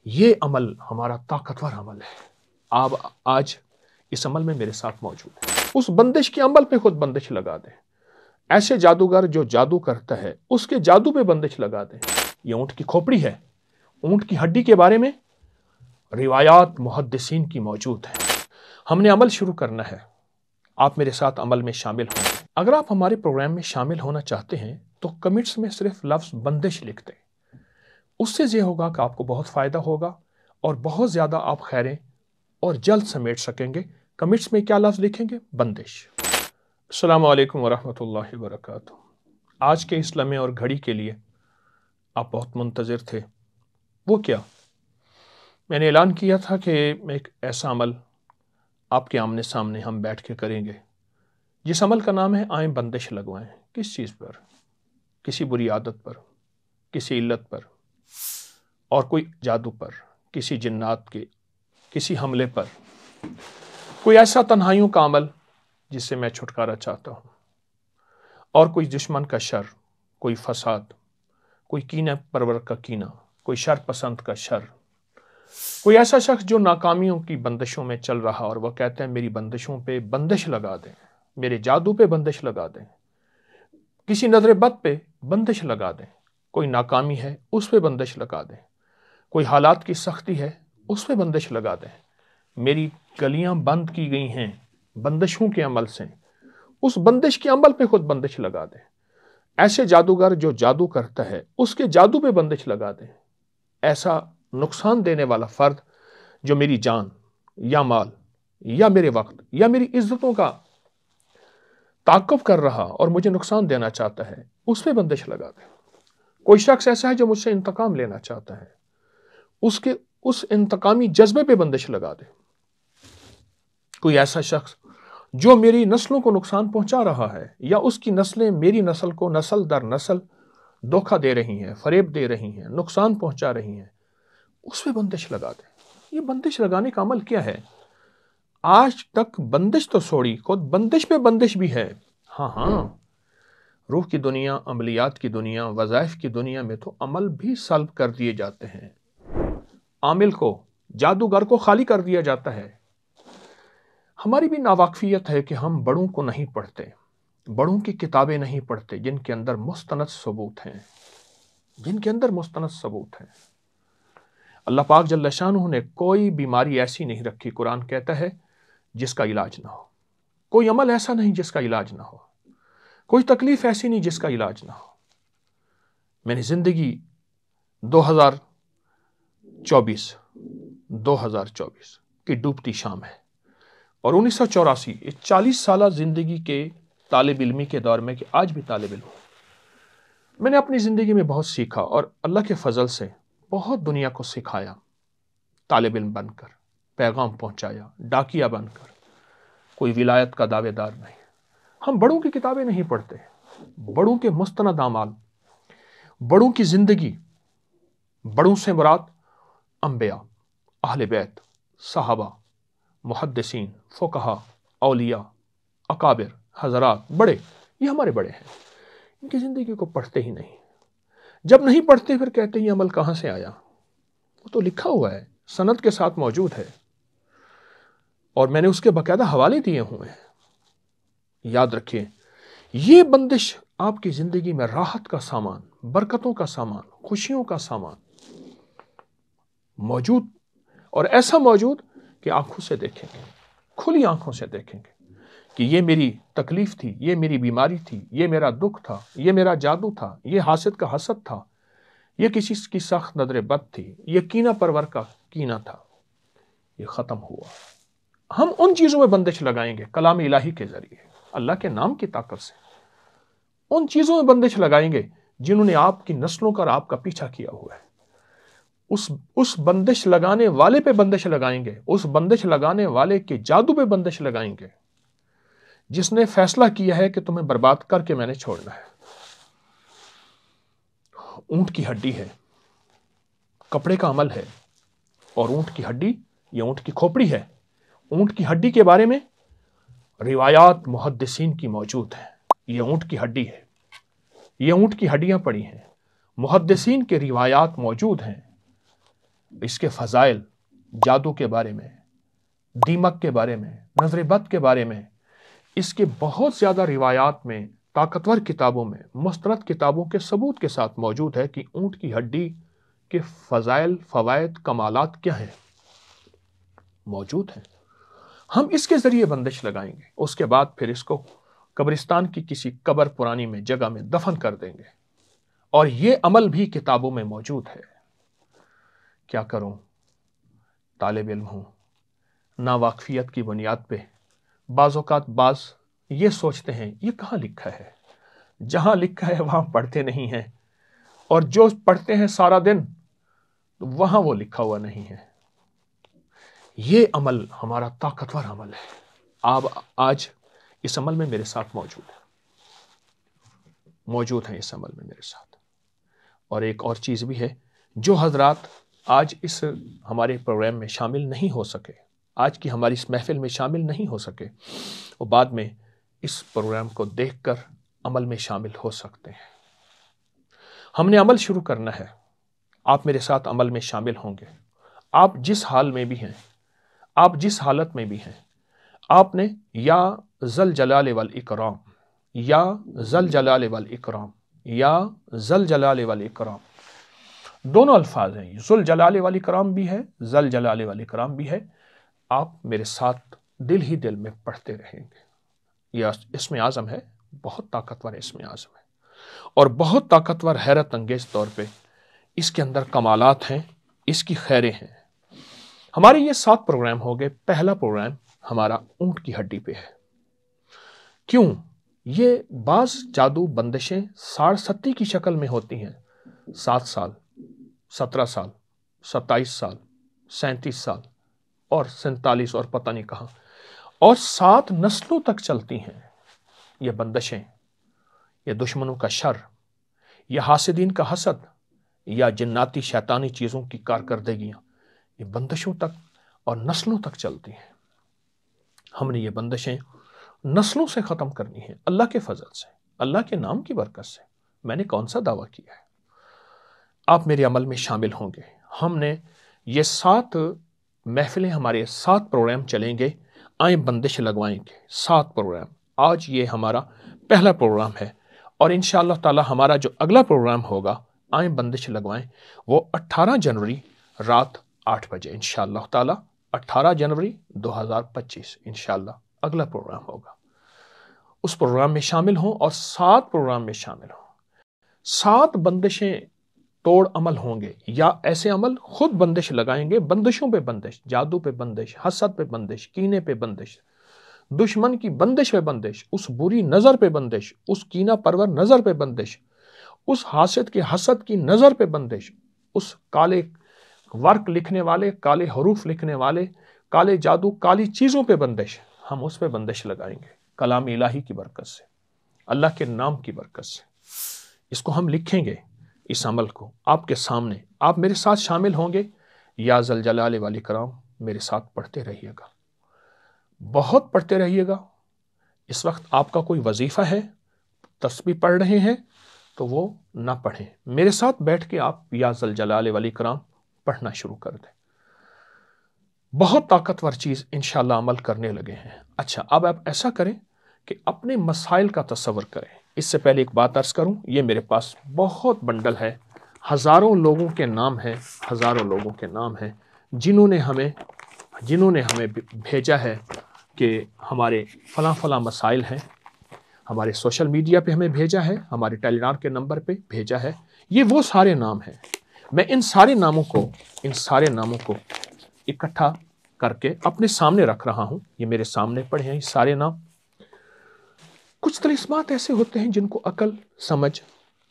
یہ عمل ہمارا طاقتور عمل ہے. آپ آج اس عمل میں میرے ساتھ موجود ہیں. اس بندش کے عمل پہ خود بندش لگا دیں. ایسے جادوگر جو جادو کرتا ہے اس کے جادو پہ بندش لگا دیں. یہ اونٹ کی کھوپڑی ہے. اونٹ کی ہڈی کے بارے میں روایات محدثین کی موجود ہیں. ہم نے عمل شروع کرنا ہے. آپ میرے ساتھ عمل میں شامل ہوں گے. اگر آپ ہمارے پروگرام میں شامل ہونا چاہتے ہیں تو کمنٹس میں صرف لفظ بندش لکھ دیں. اس سے یہ ہوگا کہ آپ کو بہت فائدہ ہوگا اور بہت زیادہ آپ خیریں اور جلد سمیٹ سکیں گے. کمنٹس میں کیا لفظ لکھیں گے؟ بندش. السلام علیکم ورحمۃ اللہ وبرکاتہ. آج کے اس لمحے اور گھڑی کے لیے آپ بہت منتظر تھے. وہ کیا؟ میں نے اعلان کیا تھا کہ ایک ایسا عمل آپ کے آمنے سامنے ہم بیٹھ کے کریں گے جس عمل کا نام ہے آئیں بندش لگوائیں. کس چیز پر؟ کسی بری عادت پر، کسی علت پر، اور کوئی جادو پر، کسی جنات کے کسی حملے پر، کوئی ایسا تنہائیوں کا عمل جس سے میں چھٹکارا چاہتا ہوں، اور کوئی دشمن کا شر، کوئی فساد، کوئی کینہ پرور کا کینہ، کوئی شر پسند کا شر، کوئی ایسا شخص جو ناکامیوں کی بندشوں میں چل رہا اور وہ کہتے ہیں میری بندشوں پہ بندش لگا دیں، میرے جادو پہ بندش لگا دیں، کسی نظر بد پہ بندش لگا دیں، کوئی ناکامی ہے اس پہ بندش لگا دیں، کوئی حالات کی سختی ہے اس پہ بندش لگا دیں. میری گلیاں بند کی گئی ہیں بندشوں کے عمل سے، اس بندش کے عمل پہ خود بندش لگا دیں. ایسے جادوگر جو جادو کرتا ہے اس کے جادو پہ بندش لگا دیں. ایسا نقصان دینے والا فرد جو میری جان یا مال یا میرے وقت یا میری عزتوں کا تعاقب کر رہا اور مجھے نقصان دینا چاہتا ہے اس پہ بندش لگا دیں. کوئی شخص ایسا ہے جو مجھ سے انتقام لینا چاہتا ہے، اس انتقامی جذبے پہ بندش لگا دیں. کوئی ایسا شخص جو میری نسلوں کو نقصان پہنچا رہا ہے یا اس کی نسلیں میری نسل کو نسل در نسل دھوکہ دے رہی ہیں، فریب دے رہی ہیں، نقصان پہنچا رہی ہیں، اس پہ بندش لگا دیں. یہ بندش لگانے کا عمل کیا ہے؟ آج تک بندش تو چھوڑی، خود بندش پہ بندش بھی ہے. ہاں، روح کی دنیا، عملیات کی دنیا، وظائف کی دنیا میں تو عمل بھی سلب کر دیے جاتے ہیں. عامل کو، جادوگر کو خالی کر دیا جاتا ہے. ہماری بھی ناواقفیت ہے کہ ہم بڑوں کو نہیں پڑھتے، بڑوں کی کتابیں نہیں پڑھتے جن کے اندر مستند ثبوت ہیں، جن کے اندر مستند ثبوت ہیں. اللہ پاک جل شانہ نے کوئی بیماری ایسی نہیں رکھی، قرآن کہتا ہے، جس کا علاج نہ ہو. کوئی عمل ایسا نہیں جس کا علاج نہ ہو. کوئی تکلیف ایسی نہیں جس کا علاج نہ ہو. میں نے زندگی 2024 کی ڈوبتی شام ہے اور 1984 اس 40 سالہ زندگی کے طالب علمی کے دور میں، کہ آج بھی طالب علم ہوں، میں نے اپنی زندگی میں بہت سیکھا اور اللہ کے فضل سے بہت دنیا کو سکھایا. طالب علم بن کر پیغام پہنچایا، ڈاکیا بن کر. کوئی ولایت کا دعوے دار نہیں. ہم بڑوں کی کتابیں نہیں پڑھتے، بڑوں کے مستند اعمال، بڑوں کی زندگی. بڑوں سے مراد انبیاء، اہل بیت، صحابہ، محدثین، فقہا، اولیاء، اکابر، حضرات، بڑے. یہ ہمارے بڑے ہیں. ان کی زندگی کو پڑھتے ہی نہیں. جب نہیں پڑھتے پھر کہتے ہیں یہ عمل کہاں سے آیا؟ وہ تو لکھا ہوا ہے، سند کے ساتھ موجود ہے، اور میں نے اس کے باقاعدہ حوالے دیے ہوئے ہیں. یاد رکھیے، یہ بندش آپ کی زندگی میں راحت کا سامان، برکتوں کا سامان، خوشیوں کا سامان موجود، اور ایسا موجود کہ آنکھوں سے دیکھیں گے، کھلی آنکھوں سے دیکھیں گے کہ یہ میری تکلیف تھی، یہ میری بیماری تھی، یہ میرا دکھ تھا، یہ میرا جادو تھا، یہ حاسد کا حسد تھا، یہ کسی کی سخت نظر بد تھی، یہ کینہ پرور کا کینہ تھا. یہ ختم ہوا. ہم ان چیزوں میں بندش لگائیں گے کلام الہی کے ذریعے، اللہ کے نام کی طاقت سے. ان چیزوں میں بندش لگائیں گے جنہوں نے آپ کی نسلوں کا اور آپ کا پیچھا کیا ہوا ہے. اس بندش لگانے والے پہ بندش لگائیں گے، اس بندش لگانے والے کے جادو پہ بندش لگائیں گے جس نے فیصلہ کیا ہے کہ تمہیں برباد کر کے میں نے چھوڑنا ہے. اونٹ کی ہڈی ہے، کپڑے کا عمل ہے، اور اونٹ کی ہڈی یہ اونٹ کی کھوپڑی ہے. اونٹ کی ہڈی کے بارے میں روایات محدثین کی موجود ہیں. یہ اونٹ کی ہڈی ہے، یہ اونٹ کی ہڈیاں پڑی ہیں، محدثین کے روایات موجود ہیں. اس کے فضائل، جادو کے بارے میں، دیمک کے بارے میں، نظر بد کے بارے میں، اس کے بہت زیادہ روایات میں، طاقتور کتابوں میں، مستند کتابوں کے ثبوت کے ساتھ موجود ہے کہ اونٹ کی ہڈی کے فضائل، فوائد، کمالات کیا ہیں، موجود ہیں۔ ہم اس کے ذریعے بندش لگائیں گے، اس کے بعد پھر اس کو قبرستان کی کسی قبر پرانی میں جگہ میں دفن کر دیں گے، اور یہ عمل بھی کتابوں میں موجود ہے۔ کیا کروں، طالب علم ہوں، ناواقفیت کی بنیاد پہ بعض اوقات یہ سوچتے ہیں یہ کہاں لکھا ہے، جہاں لکھا ہے وہاں پڑھتے نہیں ہیں، اور جو پڑھتے ہیں سارا دن وہاں وہ لکھا ہوا نہیں ہے۔ یہ عمل ہمارا طاقتور عمل ہے۔ آپ آج اس عمل میں میرے ساتھ موجود ہیں اس عمل میں میرے ساتھ۔ اور ایک اور چیز بھی ہے، جو حضرات آج اس ہمارے پروگرام میں شامل نہیں ہو سکے، آج کی ہماری اس محفل میں شامل نہیں ہو سکے، وہ بعد میں اس پروگرام کو دیکھ کر عمل میں شامل ہو سکتے ہیں۔ ہم نے عمل شروع کرنا ہے، آپ میرے ساتھ عمل میں شامل ہوں گے۔ آپ جس حال میں بھی ہیں، آپ جس حالت میں بھی ہیں، آپ نے یا ذل جلال والاکرام، یا ذل جلال والاکرام، یا ذل جلال والاکرام، دونوں الفاظ ہیں، ذل جلال والاکرام بھی ہے، ذل جلال والاکرام بھی ہے۔ آپ میرے ساتھ دل ہی دل میں پڑھتے رہیں گے۔ یہ اسم اعظم ہے، بہت طاقتور اسم اعظم ہے، اور بہت طاقتور، حیرت انگیز طور پہ اس کے اندر کمالات ہیں، اس کی خیریں ہیں۔ ہمارے یہ 7 پروگرام ہو گئے، پہلا پروگرام ہمارا اونٹ کی ہڈی پہ ہے۔ کیوں؟ یہ بعض جادو بندشیں ساڑھ ستی کی شکل میں ہوتی ہیں، 7 سال، 17 سال، 27 سال، 37 سال، اور 47 اور پتہ نہیں کہاں، اور 7 نسلوں تک چلتی ہیں یہ بندشیں، یہ دشمنوں کا شر، یہ حاسدین کا حسد، یا جناتی شیطانی چیزوں کی کارکردگیاں، یہ بندشوں تک اور نسلوں تک چلتی ہیں۔ ہم نے یہ بندشیں نسلوں سے ختم کرنی ہیں، اللہ کے فضل سے، اللہ کے نام کی برکت سے۔ میں نے کون سا دعویٰ کیا ہے؟ آپ میرے عمل میں شامل ہوں گے۔ ہم نے یہ 7 محفلیں، ہمارے 7 پروگرام چلیں گے، آئیں بندش لگوائیں گے، 7 پروگرام۔ آج یہ ہمارا پہلا پروگرام ہے، اور انشاءاللہ تعالی ہمارا جو اگلا پروگرام ہوگا، آئیں بندش لگوائیں، وہ 18 جنوری رات 8 بجے انشاءاللہ تعالی، 18 جنوری 2025 انشاءاللہ اگلا پروگرام ہوگا۔ اس پروگرام میں شامل ہوں، اور 7 پروگرام میں شامل ہوں۔ 7 بندشیں توڑ عمل ہوں گے، یا ایسے عمل خود بندش لگائیں گے، بندشوں پہ بندش، جادو پہ بندش، حسد پہ بندش، کینے پہ بندش، دشمن کی بندش پہ بندش، اس بری نظر پہ بندش، اس کینہ پرور نظر پہ بندش، اس حاسد کے حسد کی نظر پہ بندش، اس کالے ورق لکھنے والے، کالے حروف لکھنے والے، کالے جادو، کالی چیزوں پہ بندش، ہم اس پہ بندش لگائیں گے کلام الہی کی برکت سے، اللہ کے نام کی برکت سے۔ اس کو ہم لکھیں گے، اس عمل کو آپ کے سامنے، آپ میرے ساتھ شامل ہوں گے، یا ذل جلال والاکرام، میرے ساتھ پڑھتے رہیے گا، بہت پڑھتے رہیے گا۔ اس وقت آپ کا کوئی وظیفہ ہے، تسبیح پڑھ رہے ہیں تو وہ نہ پڑھیں، میرے ساتھ بیٹھ کے آپ یا ذل جلال والاکرام پڑھنا شروع کر دیں۔ بہت طاقتور چیز انشاءاللہ عمل کرنے لگے ہیں۔ اچھا، اب آپ ایسا کریں کہ اپنے مسائل کا تصور کریں۔ اس سے پہلے ایک بات عرض کروں، یہ میرے پاس بہت بنڈل ہے، ہزاروں لوگوں کے نام ہیں، ہزاروں لوگوں کے نام ہیں جنہوں نے ہمیں بھیجا ہے کہ ہمارے فلاں فلاں مسائل ہیں، ہمارے سوشل میڈیا پہ ہمیں بھیجا ہے، ہمارے ٹیلی نار کے نمبر پہ بھیجا ہے۔ یہ وہ سارے نام ہیں، میں ان سارے ناموں کو اکٹھا کر کے اپنے سامنے رکھ رہا ہوں۔ یہ میرے سامنے پڑے ہیں یہ سارے نام۔ کچھ طلسمات ایسے ہوتے ہیں جن کو عقل، سمجھ،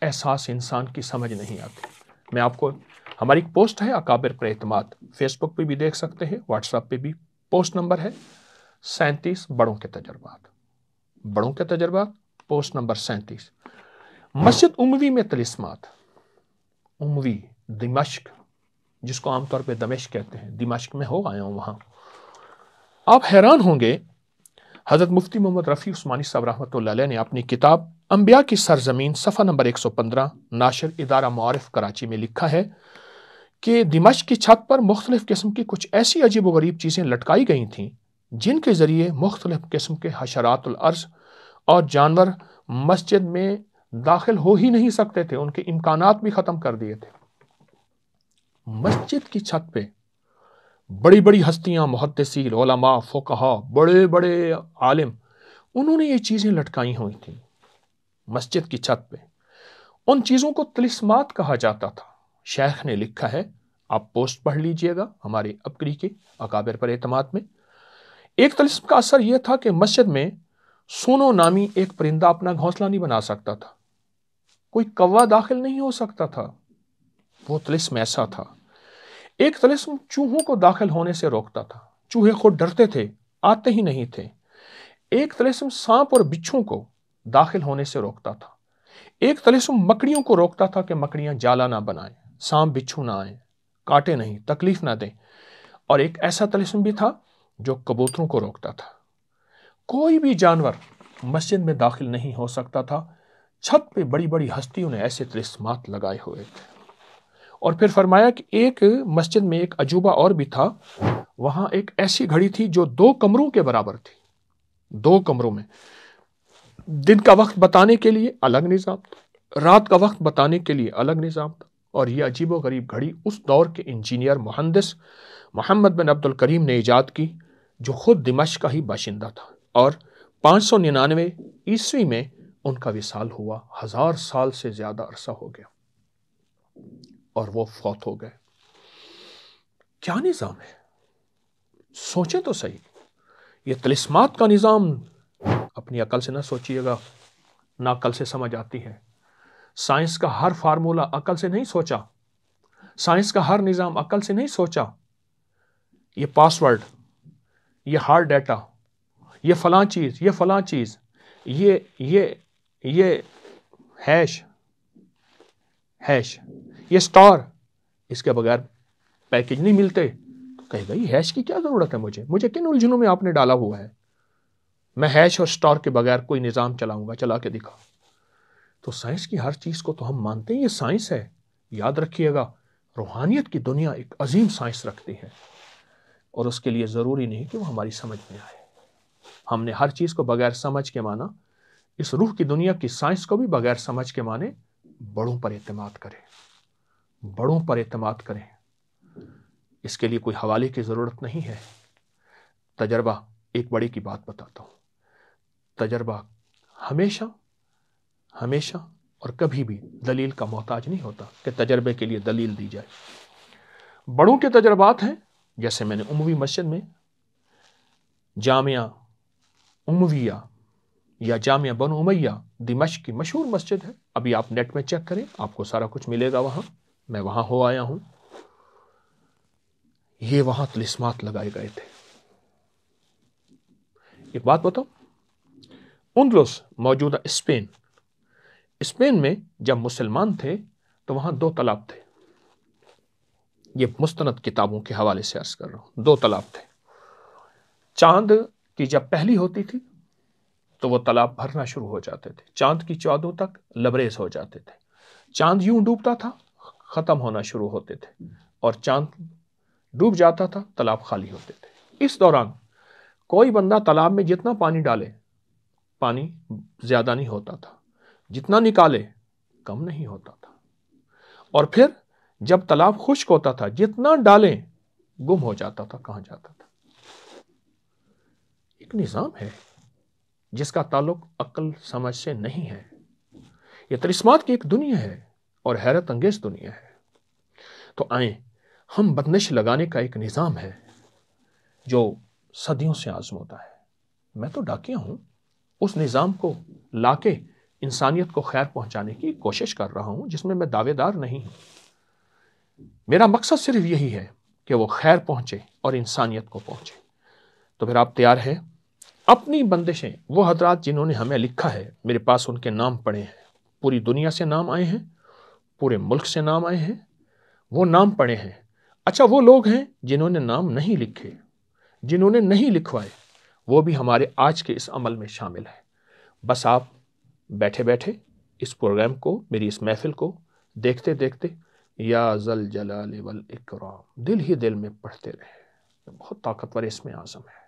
احساس انسان کی سمجھ نہیں آتی۔ میں آپ کو، ہماری ایک پوسٹ ہے اکابر پر اعتماد، فیس بک پہ بھی دیکھ سکتے ہیں، واٹس ایپ پہ بھی پوسٹ نمبر ہے 37 بڑوں کے تجربات، پوسٹ نمبر 37۔ مسجد اموی میں طلسمات، اموی دمشق، جس کو عام طور پہ دمشق کہتے ہیں، دمشق میں آیا ہوں وہاں۔ آپ حیران ہوں گے، حضرت مفتی محمد رفیع عثمانی صاحب رحمۃ اللہ علیہ نے اپنی کتاب انبیاء کی سرزمین صفحہ نمبر 115، ناشر ادارہ معارف کراچی میں لکھا ہے کہ دمشق کی چھت پر مختلف قسم کی کچھ ایسی عجیب و غریب چیزیں لٹکائی گئی تھیں جن کے ذریعے مختلف قسم کے حشرات الارض اور جانور مسجد میں داخل ہو ہی نہیں سکتے تھے، ان کے امکانات بھی ختم کر دیے تھے۔ مسجد کی چھت پہ بڑی بڑی ہستیاں، محدثین، علماء، فقہاء، بڑے بڑے عالم، انہوں نے یہ چیزیں لٹکائی ہوئی تھیں مسجد کی چھت پہ۔ ان چیزوں کو طلسمات کہا جاتا تھا۔ شیخ نے لکھا ہے، آپ پوسٹ پڑھ لیجئے گا ہمارے ابکری کے اکابر پر اعتماد میں۔ ایک طلسم کا اثر یہ تھا کہ مسجد میں سونو نامی ایک پرندہ اپنا گھونسلہ نہیں بنا سکتا تھا، کوئی کوا داخل نہیں ہو سکتا تھا، وہ طلسم ایسا تھا۔ ایک طلسم چوہوں کو داخل ہونے سے روکتا تھا، چوہے خود ڈرتے تھے، آتے ہی نہیں تھے۔ ایک طلسم سانپ اور بچھوں کو داخل ہونے سے روکتا تھا۔ ایک طلسم مکڑیوں کو روکتا تھا کہ مکڑیاں جالا نہ بنائیں، سانپ بچھو نہ آئیں، کاٹے نہیں، تکلیف نہ دیں۔ اور ایک ایسا طلسم بھی تھا جو کبوتروں کو روکتا تھا۔ کوئی بھی جانور مسجد میں داخل نہیں ہو سکتا تھا۔ چھت پہ بڑی بڑی ہستیوں نے ایسے طلسمات لگائے ہوئے تھے۔ اور پھر فرمایا کہ ایک مسجد میں ایک عجوبہ اور بھی تھا، وہاں ایک ایسی گھڑی تھی جو 2 کمروں کے برابر تھی، 2 کمروں میں دن کا وقت بتانے کے لیے الگ نظام تھا، رات کا وقت بتانے کے لیے الگ نظام تھا۔ اور یہ عجیب و غریب گھڑی اس دور کے انجینئر مہندس محمد بن عبد الکریم نے ایجاد کی، جو خود دمشق کا ہی باشندہ تھا، اور 599 عیسوی میں ان کا وصال ہوا۔ 1000 سال سے زیادہ عرصہ ہو گیا اور وہ فوت ہو گئے۔ کیا نظام ہے؟ سوچیں تو صحیح۔ یہ طلسمات کا نظام اپنی عقل سے نہ سوچیے گا، نہ عقل سے سمجھ آتی ہے۔ سائنس کا ہر فارمولہ عقل سے نہیں سوچا، سائنس کا ہر نظام عقل سے نہیں سوچا۔ یہ پاس ورڈ، یہ ہارڈ ڈیٹا، یہ فلاں چیز، یہ فلاں چیز، یہ ہیش، یہ سٹار، اس کے بغیر پیکج نہیں ملتے۔ تو کہے گا یہ ہیش کی کیا ضرورت ہے؟ مجھے کن الجھنوں میں آپ نے ڈالا ہوا ہے؟ میں ہیش اور سٹار کے بغیر کوئی نظام چلاؤں گا، چلا کے دکھا۔ تو سائنس کی ہر چیز کو تو ہم مانتے ہیں، یہ سائنس ہے۔ یاد رکھیے گا، روحانیت کی دنیا ایک عظیم سائنس رکھتی ہے، اور اس کے لیے ضروری نہیں کہ وہ ہماری سمجھ میں آئے۔ ہم نے ہر چیز کو بغیر سمجھ کے مانا، اس روح کی دنیا کی سائنس کو بھی بغیر سمجھ کے مانے۔ بڑوں پر اعتماد کریں، بڑوں پر اعتماد کریں، اس کے لیے کوئی حوالے کی ضرورت نہیں ہے۔ تجربہ، ایک بڑی کی بات بتاتا ہوں، تجربہ ہمیشہ اور کبھی بھی دلیل کا محتاج نہیں ہوتا کہ تجربے کے لیے دلیل دی جائے۔ بڑوں کے تجربات ہیں، جیسے میں نے اموی مسجد میں، جامعہ امویہ یا جامعہ بنو امیہ دمشق کی مشہور مسجد ہے، ابھی آپ نیٹ میں چیک کریں، آپ کو سارا کچھ ملے گا وہاں، میں وہاں ہو آیا ہوں۔ یہ وہاں طلسمات لگائے گئے تھے۔ ایک بات بتاؤ، اندلس موجودہ اسپین میں جب مسلمان تھے تو وہاں 2 تالاب تھے۔ یہ مستند کتابوں کے حوالے سے عرض کر رہا ہوں، 2 تالاب تھے۔ چاند کی جب پہلی ہوتی تھی تو وہ تالاب بھرنا شروع ہو جاتے تھے، چاند کی چودوں تک لبریز ہو جاتے تھے۔ چاند یوں ڈوبتا تھا، ختم ہونا شروع ہوتے تھے، اور چاند ڈوب جاتا تھا، تالاب خالی ہوتے تھے۔ اس دوران کوئی بندہ تالاب میں جتنا پانی ڈالے، پانی زیادہ نہیں ہوتا تھا، جتنا نکالے کم نہیں ہوتا تھا، اور پھر جب تالاب خشک ہوتا تھا، جتنا ڈالیں گم ہو جاتا تھا، کہاں جاتا تھا۔ ایک نظام ہے جس کا تعلق عقل سمجھ سے نہیں ہے۔ یہ طلسمات کی ایک دنیا ہے، اور حیرت انگیز دنیا ہے۔ تو آئیں، ہم بندش لگانے کا ایک نظام ہے جو صدیوں سے آزمودہ ہے۔ میں تو ڈاکیا ہوں، اس نظام کو لا کے انسانیت کو خیر پہنچانے کی کوشش کر رہا ہوں، جس میں دعوے دار نہیں ہوں۔ میرا مقصد صرف یہی ہے کہ وہ خیر پہنچے اور انسانیت کو پہنچے۔ تو پھر آپ تیار ہیں؟ اپنی بندشیں، وہ حضرات جنہوں نے ہمیں لکھا ہے، میرے پاس ان کے نام پڑے ہیں، پوری دنیا سے نام آئے ہیں، پورے ملک سے نام آئے ہیں، وہ نام پڑے ہیں۔ اچھا، وہ لوگ ہیں جنہوں نے نام نہیں لکھے، جنہوں نے نہیں لکھوائے، وہ بھی ہمارے آج کے اس عمل میں شامل ہے۔ بس آپ بیٹھے بیٹھے اس پروگرام کو، میری اس محفل کو دیکھتے دیکھتے یا ذل جلال والاکرام، دل ہی دل میں پڑھتے رہے۔ بہت طاقتور اسم اعظم ہے،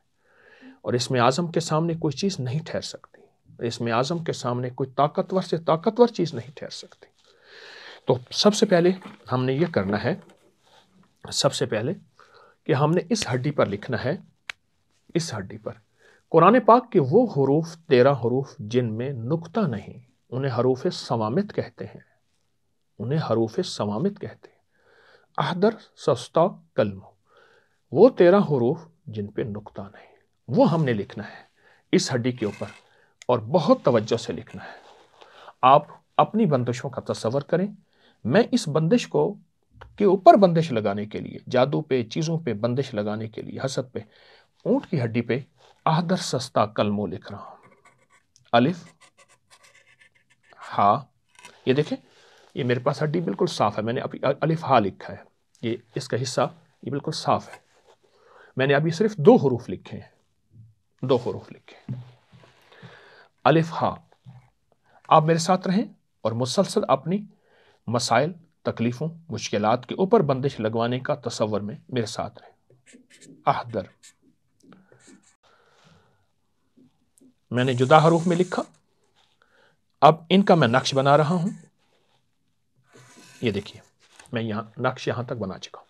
اور اسم اعظم کے سامنے کوئی چیز نہیں ٹھہر سکتی، اسم اعظم کے سامنے کوئی طاقتور سے طاقتور چیز نہیں ٹھہر سکتی۔ تو سب سے پہلے ہم نے یہ کرنا ہے، سب سے پہلے کہ ہم نے اس ہڈی پر لکھنا ہے، اس ہڈی پر قرآن پاک کے وہ حروف، 13 حروف جن میں نقطہ نہیں، انہیں حروف صوامت کہتے ہیں، انہیں حروف صوامت کہتے ہیں۔ احدر سستا کلم، وہ 13 حروف جن پہ نقطہ نہیں، وہ ہم نے لکھنا ہے اس ہڈی کے اوپر، اور بہت توجہ سے لکھنا ہے۔ آپ اپنی بندشوں کا تصور کریں، میں اس بندش کو کے اوپر بندش لگانے کے لیے، جادو پہ، چیزوں پہ بندش لگانے کے لیے، حسد پہ، اونٹ کی ہڈی پہ احدر سستا کلمو لکھ رہا ہوں۔ الف، ہا، یہ دیکھیں، یہ میرے پاس ہڈی بالکل صاف ہے، میں نے ابھی الف ہا لکھا ہے، یہ اس کا حصہ یہ بالکل صاف ہے، میں نے ابھی صرف 2 حروف لکھے ہیں، 2 حروف لکھے ہیں، الف ہا۔ آپ میرے ساتھ رہیں اور مسلسل اپنی مسائل، تکلیفوں، مشکلات کے اوپر بندش لگوانے کا تصور میں میرے ساتھ رہیں۔ احدر، میں نے جدا حروف میں لکھا، اب ان کا میں نقش بنا رہا ہوں۔ یہ دیکھیے، میں یہاں نقش یہاں تک بنا چکا ہوں،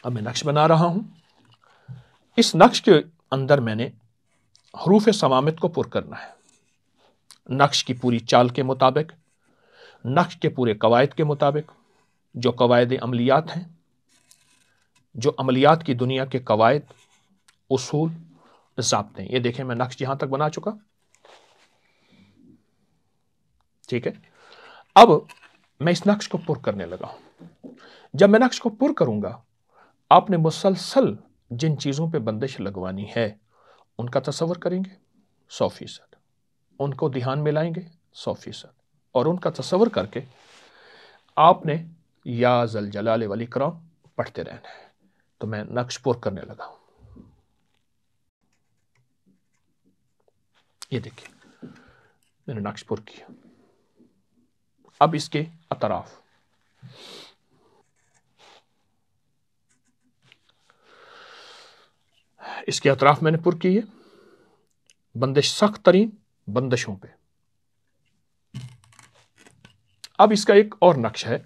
اب میں نقش بنا رہا ہوں۔ اس نقش کے اندر میں نے حروف صوامت کو پر کرنا ہے، نقش کی پوری چال کے مطابق، نقش کے پورے قواعد کے مطابق، جو قواعد عملیات ہیں، جو عملیات کی دنیا کے قواعد، اصول، ضابطے ہیں۔ یہ دیکھیں، میں نقش یہاں تک بنا چکا، ٹھیک ہے۔ اب میں اس نقش کو پر کرنے لگا ہوں۔ جب میں نقش کو پر کروں گا، آپ نے مسلسل جن چیزوں پہ بندش لگوانی ہے ان کا تصور کریں گے 100%، ان کو دھیان میں لائیں گے 100%، اور ان کا تصور کر کے آپ نے یا ذل جلال والاکرام پڑھتے رہنا ہے۔ تو میں نقش پر کرنے لگا ہوں، یہ دیکھیں میں نے نقش پر کیا۔ اب اس کے اطراف، اس کے اطراف میں نے پر کی ہے، بندش سخت ترین بندشوں پہ۔ اب اس کا ایک اور نقش ہے،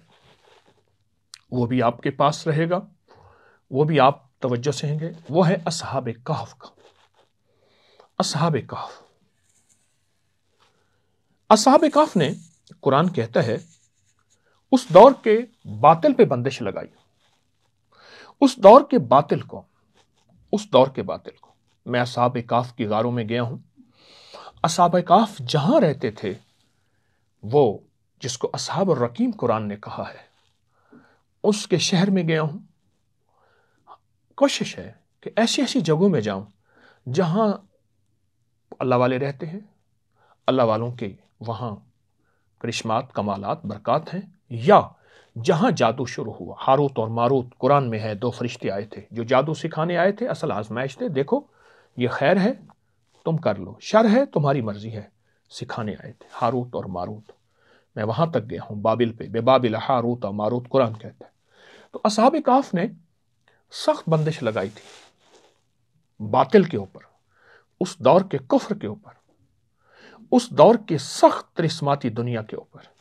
وہ بھی آپ کے پاس رہے گا، وہ بھی آپ توجہ سے ہیں گے، وہ ہے اصحاب کہف کا۔ اصحاب کہف، اصحاب کہف نے، قرآن کہتا ہے، اس دور کے باطل پہ بندش لگائی، اس دور کے باطل کو، اس دور کے باطل کو۔ میں اصحاب کہف کی غاروں میں گیا ہوں، اصحاب کہف جہاں رہتے تھے، وہ جس کو اصحاب الرقیم قرآن نے کہا ہے، اس کے شہر میں گیا ہوں۔ کوشش ہے کہ ایسی ایسی جگہوں میں جاؤں جہاں اللہ والے رہتے ہیں، اللہ والوں کے وہاں کرشمات، کمالات، برکات ہیں، یا جہاں جادو شروع ہوا۔ ہاروت اور ماروت قرآن میں ہے، 2 فرشتے آئے تھے جو جادو سکھانے آئے تھے، اصل آزمائش تھے، دیکھو یہ خیر ہے تم کر لو، شر ہے تمہاری مرضی ہے، سکھانے آئے تھے ہاروت اور ماروت۔ میں وہاں تک گیا ہوں، بابل پہ، بے بابل ہاروت اور ماروت قرآن کہتا ہے۔ تو اصحاب کہف نے سخت بندش لگائی تھی باطل کے اوپر، اس دور کے کفر کے اوپر، اس دور کے سخت طرسماتی دنیا کے اوپر۔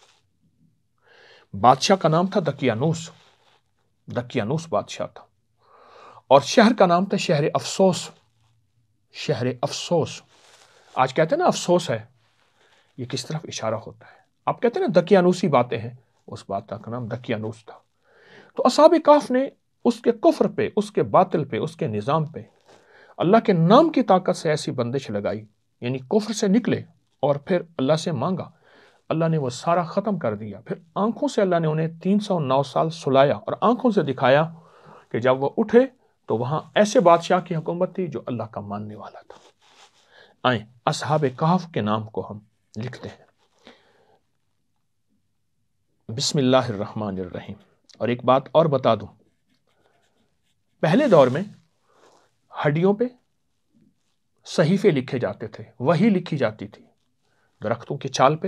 بادشاہ کا نام تھا دقیانوس، دقیانوس بادشاہ تھا، اور شہر کا نام تھا شہر افسوس، شہر افسوس۔ آج کہتے ہیں نا افسوس ہے، یہ کس طرف اشارہ ہوتا ہے؟ آپ کہتے ہیں نا دقیانوسی باتیں ہیں، اس بادشاہ کا نام دقیانوس تھا۔ تو اصحاب کہف نے اس کے کفر پہ، اس کے باطل پہ، اس کے نظام پہ اللہ کے نام کی طاقت سے ایسی بندش لگائی، یعنی کفر سے نکلے اور پھر اللہ سے مانگا، اللہ نے وہ سارا ختم کر دیا۔ پھر آنکھوں سے اللہ نے انہیں 309 سال سلایا، اور آنکھوں سے دکھایا کہ جب وہ اٹھے تو وہاں ایسے بادشاہ کی حکومت تھی جو اللہ کا ماننے والا تھا۔ آئیں اصحاب کہف کے نام کو ہم لکھتے ہیں۔ بسم اللہ الرحمن الرحیم۔ اور ایک بات اور بتا دوں، پہلے دور میں ہڈیوں پہ صحیفے لکھے جاتے تھے، وہی لکھی جاتی تھی، درختوں کی چھال پہ،